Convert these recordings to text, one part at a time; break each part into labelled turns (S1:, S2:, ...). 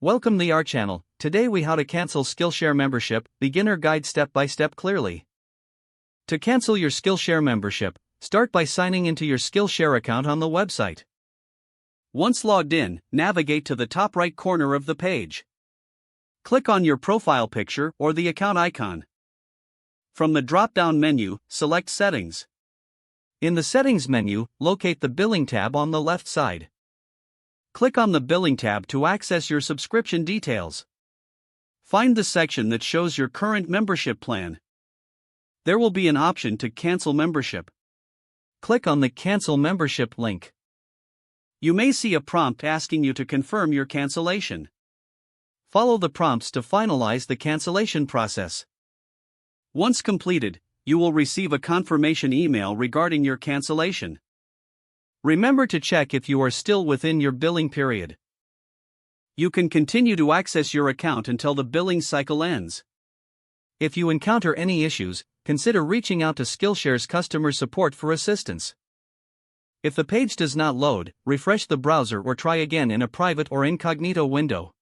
S1: Welcome to our channel. Today we how to cancel Skillshare membership, beginner guide step by step clearly. To cancel your Skillshare membership, start by signing into your Skillshare account on the website. Once logged in, navigate to the top right corner of the page. Click on your profile picture or the account icon. From the drop-down menu, select Settings. In the Settings menu, locate the Billing tab on the left side. Click on the Billing tab to access your subscription details. Find the section that shows your current membership plan. There will be an option to cancel membership. Click on the Cancel Membership link. You may see a prompt asking you to confirm your cancellation. Follow the prompts to finalize the cancellation process. Once completed, you will receive a confirmation email regarding your cancellation. Remember to check if you are still within your billing period. You can continue to access your account until the billing cycle ends. If you encounter any issues, consider reaching out to Skillshare's customer support for assistance. If the page does not load, refresh the browser or try again in a private or incognito window.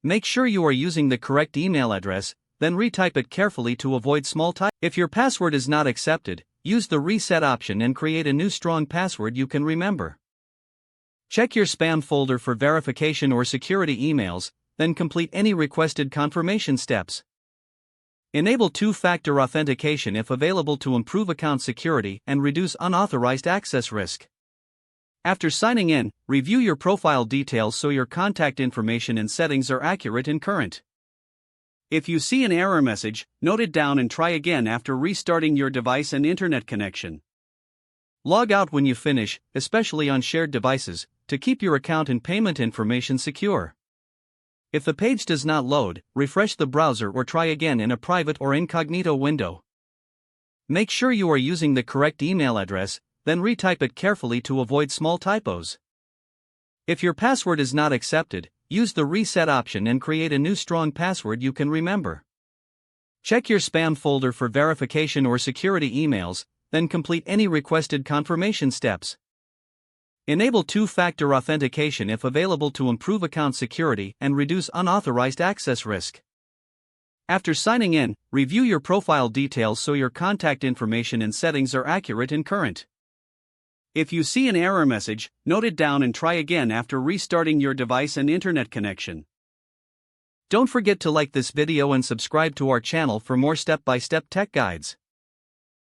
S1: Make sure you are using the correct email address, then retype it carefully to avoid small typos. If your password is not accepted, use the reset option and create a new strong password you can remember. Check your spam folder for verification or security emails, then complete any requested confirmation steps. Enable two-factor authentication if available to improve account security and reduce unauthorized access risk. After signing in, review your profile details so your contact information and settings are accurate and current. If you see an error message, note it down and try again after restarting your device and internet connection. Log out when you finish, especially on shared devices, to keep your account and payment information secure. If the page does not load, refresh the browser or try again in a private or incognito window. Make sure you are using the correct email address, then retype it carefully to avoid small typos. If your password is not accepted, use the reset option and create a new strong password you can remember. Check your spam folder for verification or security emails, then complete any requested confirmation steps. Enable two-factor authentication if available to improve account security and reduce unauthorized access risk. After signing in, review your profile details so your contact information and settings are accurate and current. If you see an error message, note it down and try again after restarting your device and internet connection. Don't forget to like this video and subscribe to our channel for more step-by-step tech guides.